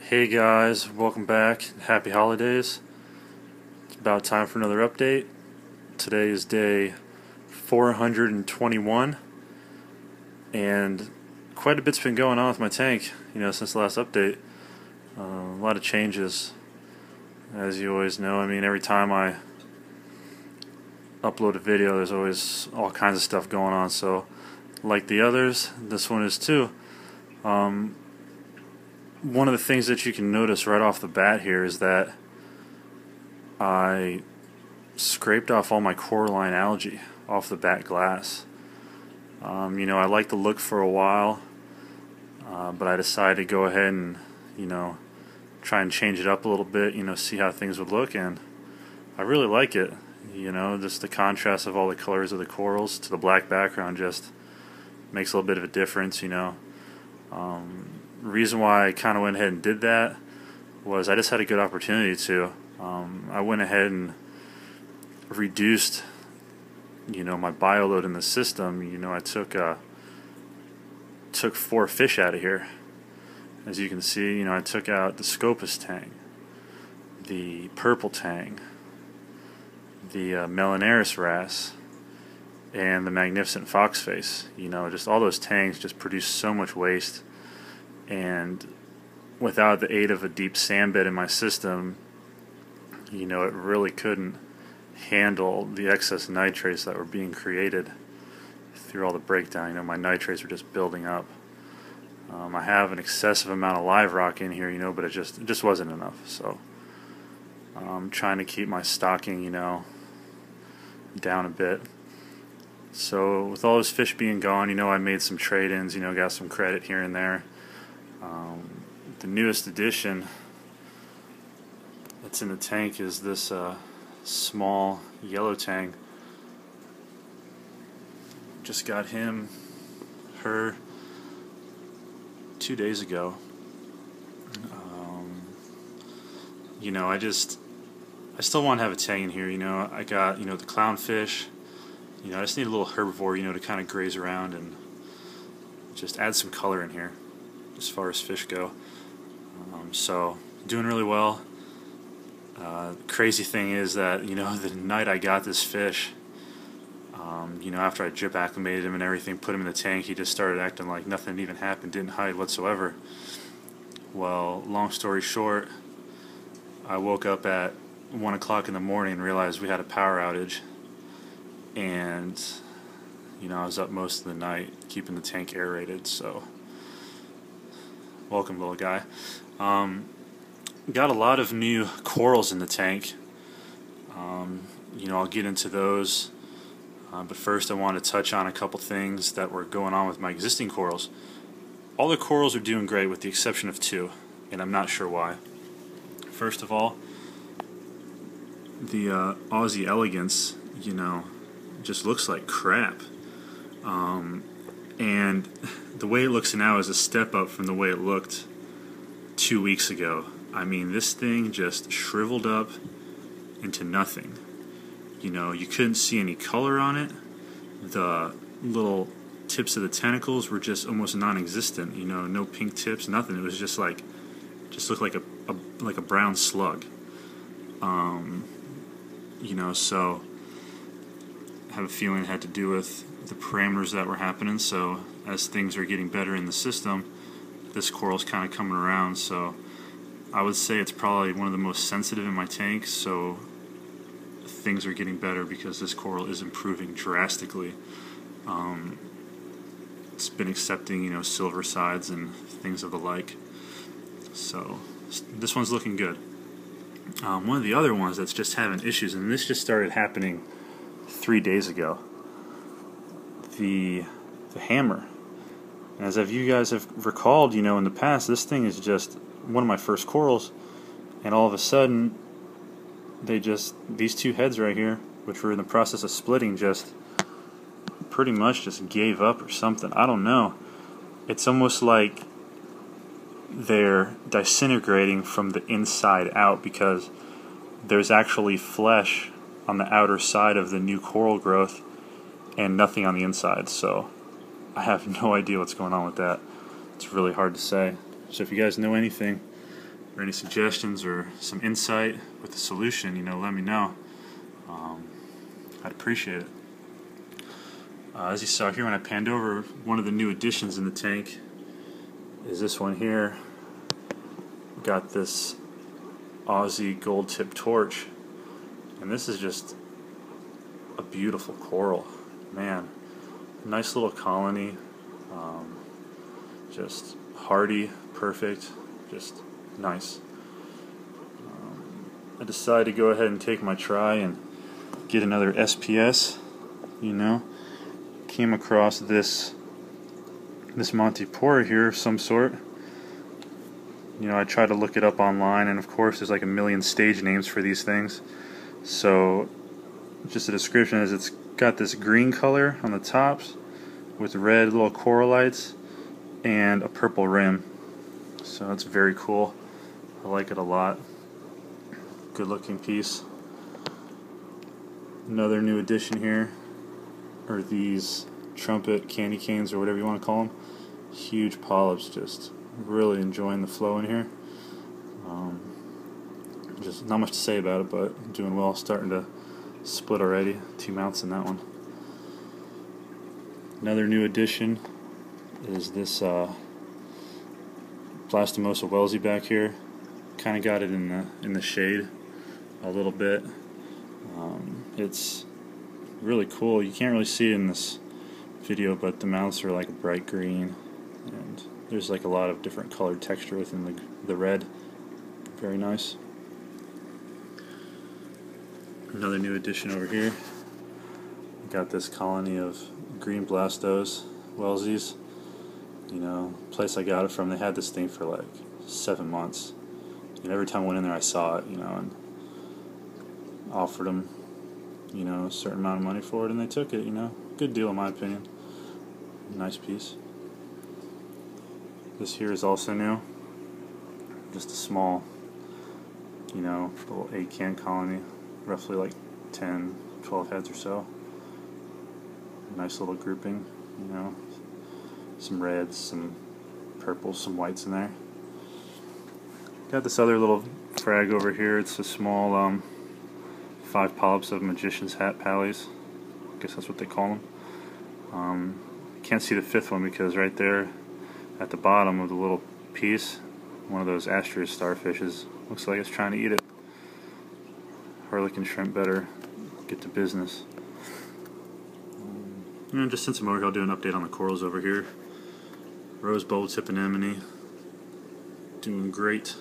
Hey guys, welcome back. Happy holidays. It's about time for another update. Today is day 421, and quite a bit's been going on with my tank, since the last update. A lot of changes, as you always know. I mean, every time I upload a video, there's always all kinds of stuff going on, so like the others, this one is too. One of the things that you can notice right off the bat here is that I scraped off all my coralline algae off the back glass. I liked the look for a while, but I decided to go ahead and, try and change it up a little bit, see how things would look, and I really like it. Just the contrast of all the colors of the corals to the black background just makes a little bit of a difference, reason why I kind of went ahead and did that was I just had a good opportunity to. I went ahead and reduced, my bioload in the system. I took 4 fish out of here. As you can see, I took out the Scopus tang, the purple tang, the Melanaris wrasse, and the magnificent foxface. Just all those tangs just produce so much waste. And without the aid of a deep sand bed in my system, it really couldn't handle the excess nitrates that were being created through all the breakdown. My nitrates were just building up. I have an excessive amount of live rock in here, but it just wasn't enough. So I'm trying to keep my stocking, down a bit. So with all those fish being gone, I made some trade-ins, got some credit here and there. The newest addition that's in the tank is this small yellow tang. Just got her 2 days ago. I still want to have a tang in here. I got the clownfish. I just need a little herbivore, to kind of graze around and just add some color in here as far as fish go. So doing really well. Crazy thing is that the night I got this fish, after I drip acclimated him and everything, put him in the tank, he just started acting like nothing even happened, didn't hide whatsoever. Well, long story short, I woke up at 1 o'clock in the morning and realized we had a power outage, and I was up most of the night keeping the tank aerated. So welcome, little guy. Got a lot of new corals in the tank. I'll get into those, but first I want to touch on a couple things that were going on with my existing corals. All the corals are doing great with the exception of 2, and I'm not sure why. First of all, the Aussie elegance, just looks like crap. And the way it looks now is a step up from the way it looked 2 weeks ago. I mean, this thing just shriveled up into nothing. You couldn't see any color on it. The little tips of the tentacles were just almost non-existent. No pink tips, nothing. It was just looked like a brown slug. So I have a feeling it had to do with the parameters that were happening. So as things are getting better in the system, this coral's kind of coming around. So I would say it's probably one of the most sensitive in my tank, so things are getting better because this coral is improving drastically. It's been accepting, silver sides and things of the like. So this one's looking good. One of the other ones that's just having issues, and this just started happening 3 days ago, the hammer. As if you guys have recalled, in the past, this thing is just one of my first corals, and all of a sudden, these 2 heads right here, which were in the process of splitting, just pretty much just gave up or something. I don't know. It's almost like they're disintegrating from the inside out, because there's actually flesh on the outer side of the new coral growth and nothing on the inside. So I have no idea what's going on with that. It's really hard to say. So if you guys know anything, or any suggestions or some insight with the solution, you know, let me know. I'd appreciate it. As you saw here when I panned over, one of the new additions in the tank is this one here. Got this Aussie gold tip torch, and this is just a beautiful coral. Man, nice little colony, just hardy, perfect, just nice. I decided to go ahead and take my try and get another SPS, you know. Came across this Montipora here of some sort. You know, I tried to look it up online, and of course there's like a million stage names for these things. So just a description is it's got this green color on the tops with red little corallites and a purple rim. So that's very cool. I like it a lot. Good looking piece. Another new addition here are these trumpet candy canes, or whatever you want to call them. Huge polyps, just really enjoying the flow in here. Just not much to say about it, but doing well. Starting to split already. 2 mounts in that one. Another new addition is this Blastomosa wellsii back here. Kind of got it in the shade a little bit. It's really cool. You can't really see it in this video, but the mouths are like bright green, and there's like a lot of different colored texture within the red. Very nice. Another new addition over here. Got this colony of green Blastos wellsies. You know, place I got it from, they had this thing for like 7 months. And every time I went in there I saw it, you know, and offered them, you know, a certain amount of money for it, and they took it, you know. Good deal in my opinion. Nice piece. This here is also new. Just a small, you know, little 8-can colony, roughly like 10, 12 heads or so. Nice little grouping, you know. Some reds, some purples, some whites in there. Got this other little frag over here. It's a small 5 polyps of magician's hat pallies. I guess that's what they call them. Can't see the 5th one because right there at the bottom of the little piece, one of those Astrea starfishes looks like it's trying to eat it. Harlequin shrimp better get to business. And just since I'm over here, I'll do an update on the corals over here. Rose bowl tip anemone, doing great.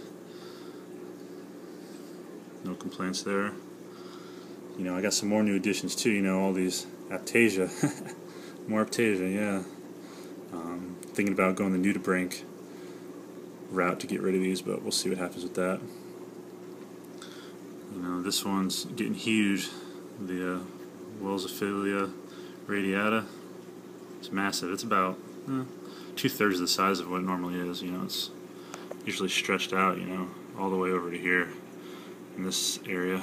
No complaints there. You know, I got some more new additions too. You know, all these Aptasia, more Aptasia, yeah. Thinking about going the nudibranch route to get rid of these, but we'll see what happens with that. You know, this one's getting huge. The Wellsophilia radiata. It's massive. It's about 2/3 the size of what it normally is. You know, it's usually stretched out, you know, all the way over to here in this area.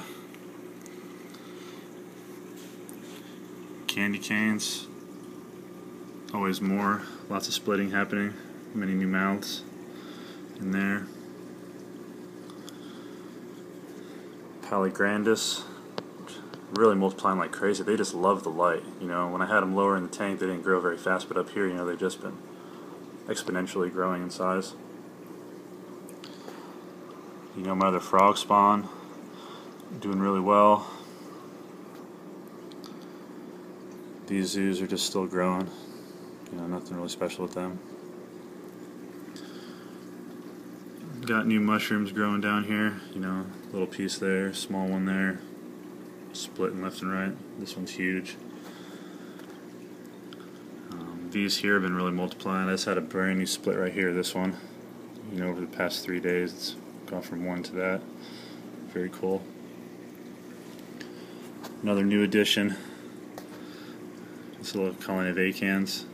Candy canes, always more, lots of splitting happening, many new mouths in there. Paligrandus, really multiplying like crazy. They just love the light. You know, when I had them lower in the tank, they didn't grow very fast, but up here, you know, they've just been exponentially growing in size. You know, my other frog spawn, doing really well. These zoos are just still growing. You know, nothing really special with them. Got new mushrooms growing down here. You know, little piece there, small one there, splitting left and right. This one's huge. These here have been really multiplying. I just had a brand new split right here. This one. You know, over the past 3 days, it's gone from one to that. Very cool. Another new addition. This little colony of acans.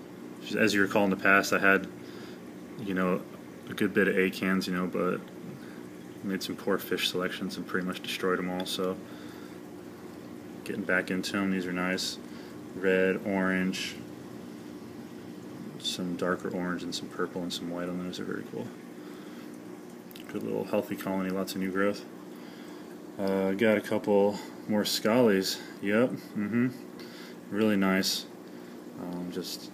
As you recall in the past, I had, you know, a good bit of acans, you know, but made some poor fish selections and pretty much destroyed them all. So getting back into them. These are nice. Red, orange, some darker orange, and some purple and some white on those are very cool. Good little healthy colony, lots of new growth. Got a couple more scallies. Yep, really nice. Just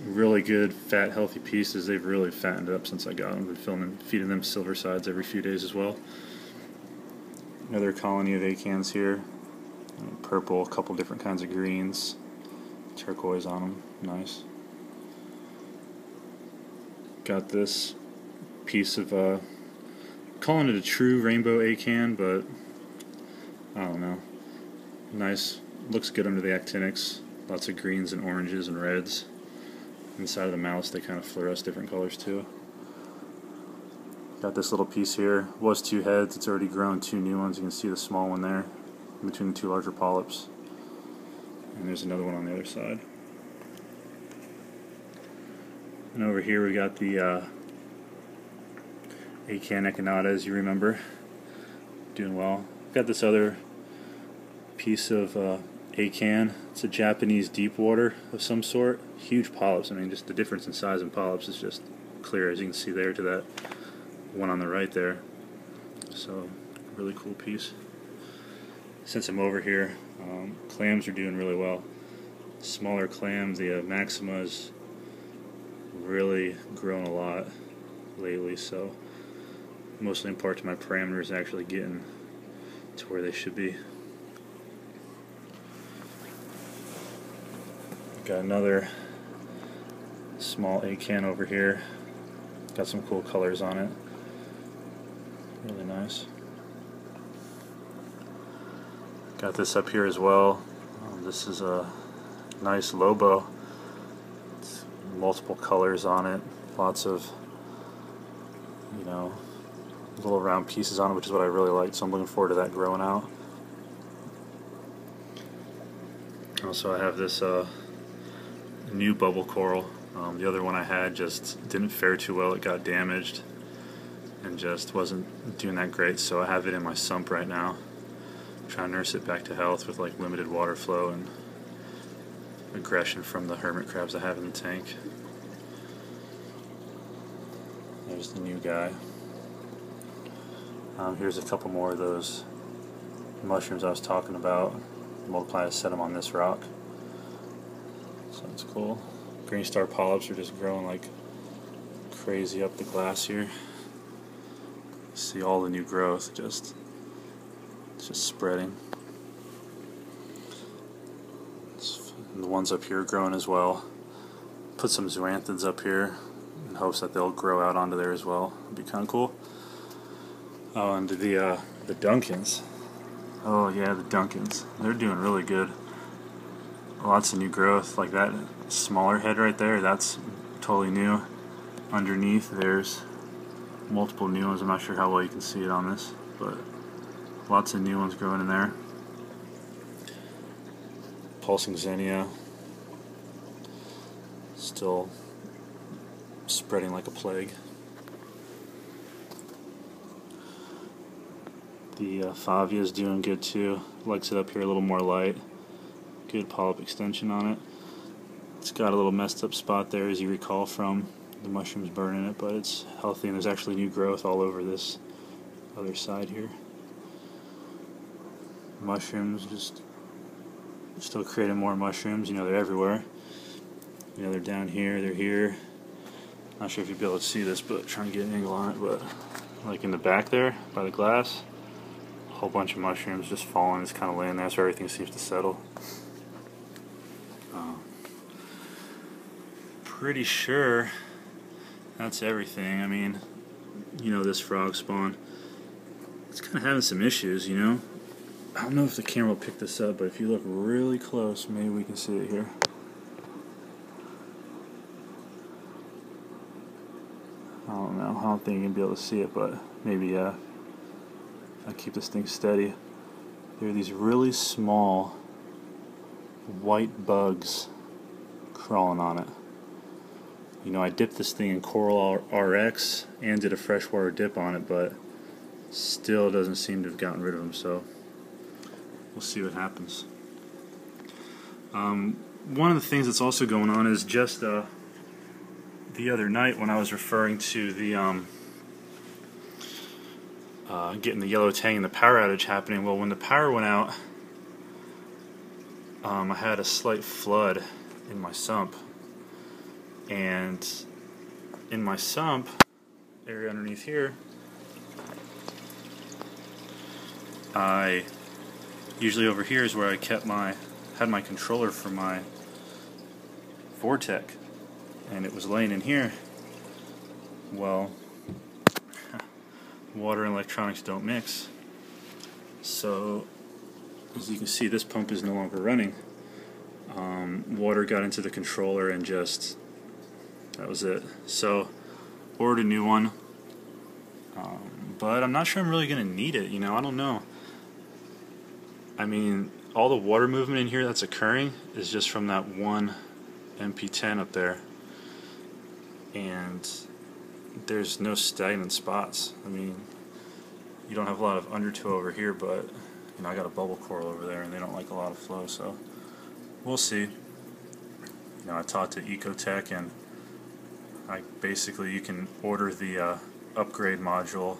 really good, fat, healthy pieces. They've really fattened up since I got them. Been feeding them silver sides every few days as well. Another colony of acans here. Purple, a couple different kinds of greens. Turquoise on them, nice. Got this piece of, calling it a true rainbow acan, but I don't know. Nice, looks good under the actinics. Lots of greens and oranges and reds. Inside of the mouse they kind of fluoresce different colors too. Got this little piece here. Was 2 heads, it's already grown 2 new ones. You can see the small one there between the 2 larger polyps. And there's another one on the other side. And over here we got the Acan echinata, as you remember. Doing well. Got this other piece of Acan. It's a Japanese deep water of some sort. Huge polyps. I mean, just the difference in size in polyps is just clear, as you can see there to that one on the right there. So, really cool piece. Since I'm over here, clams are doing really well. Smaller clams, the Maxima's really grown a lot lately, so mostly in part to my parameters actually getting to where they should be. Got another small acan over here. Got some cool colors on it. Really nice. Got this up here as well. This is a nice Lobo. It's multiple colors on it. Lots of, you know, little round pieces on it, which is what I really like. So I'm looking forward to that growing out. Also, I have this new bubble coral. The other one I had just didn't fare too well. It got damaged and just wasn't doing that great. So I have it in my sump right now. Trying to nurse it back to health with like limited water flow and aggression from the hermit crabs I have in the tank. There's the new guy. Here's a couple more of those mushrooms I was talking about. Multiply to set them on this rock. So that's cool. Green star polyps are just growing like crazy up the glass here. See all the new growth, it's just spreading. And the ones up here are growing as well. Put some zoanthids up here in hopes that they'll grow out onto there as well. It'd be kind of cool. Oh, and the Duncans. Oh yeah, the Duncans. They're doing really good. Lots of new growth. Like that smaller head right there, that's totally new. Underneath there's multiple new ones. I'm not sure how well you can see it on this, but lots of new ones growing in there. Pulsing Xenia. Still spreading like a plague. The Favia is doing good too. Likes it up here a little more light. Good polyp extension on it. It's got a little messed up spot there, as you recall from the mushrooms burning it, but it's healthy and there's actually new growth all over this other side here. Mushrooms, just still creating more mushrooms. You know, they're everywhere. You know, they're down here, they're here. Not sure if you'll be able to see this, but trying to get an angle on it, but like in the back there by the glass, a whole bunch of mushrooms just falling. It's kind of laying there, so everything seems to settle. Pretty sure that's everything. I mean, you know, this frog spawn, it's kind of having some issues, you know. I don't know if the camera will pick this up, but if you look really close, maybe we can see it here. I don't know. I don't think you can be able to see it, but maybe if I keep this thing steady. There are these really small white bugs crawling on it. You know, I dipped this thing in Coral RX and did a freshwater dip on it, but still doesn't seem to have gotten rid of them, so we'll see what happens. One of the things that's also going on is just the other night when I was referring to the getting the yellow tang and the power outage happening. Well, when the power went out, I had a slight flood in my sump, and in my sump area underneath here, I usually over here is where I had my controller for my Vortec, and it was laying in here. Well, water and electronics don't mix, so as you can see, this pump is no longer running. Water got into the controller and just, that was it. So ordered a new one, but I'm not sure I'm really going to need it, you know, I don't know. I mean, all the water movement in here that's occurring is just from that one MP10 up there, and there's no stagnant spots. I mean, you don't have a lot of undertow over here, but you know, I got a bubble coral over there and they don't like a lot of flow, so we'll see. You know, I talked to Ecotech, and you can order the upgrade module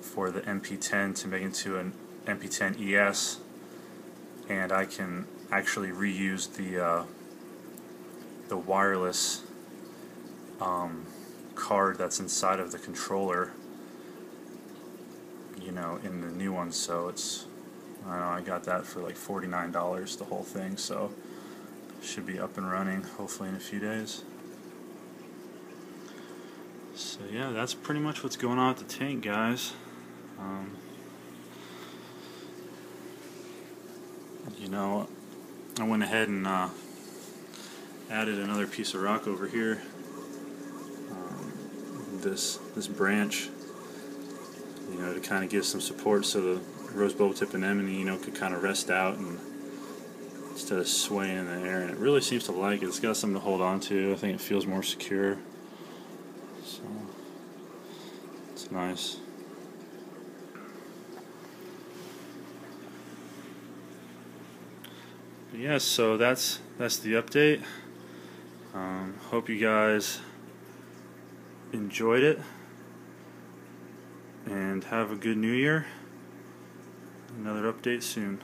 for the MP10 to make into an MP10 ES, and I can actually reuse the wireless card that's inside of the controller, you know, in the new one. So it's, I don't know, I got that for like $49, the whole thing, so should be up and running hopefully in a few days. So yeah, that's pretty much what's going on with the tank, guys. You know, I went ahead and added another piece of rock over here. This branch, you know, to kind of give some support so the rose bulb tip anemone, you know, could kind of rest out and instead of swaying in the air. And it really seems to like it. It's got something to hold on to. I think it feels more secure. So it's nice. But yeah, so that's the update. Hope you guys enjoyed it, and have a good new year. Another update soon.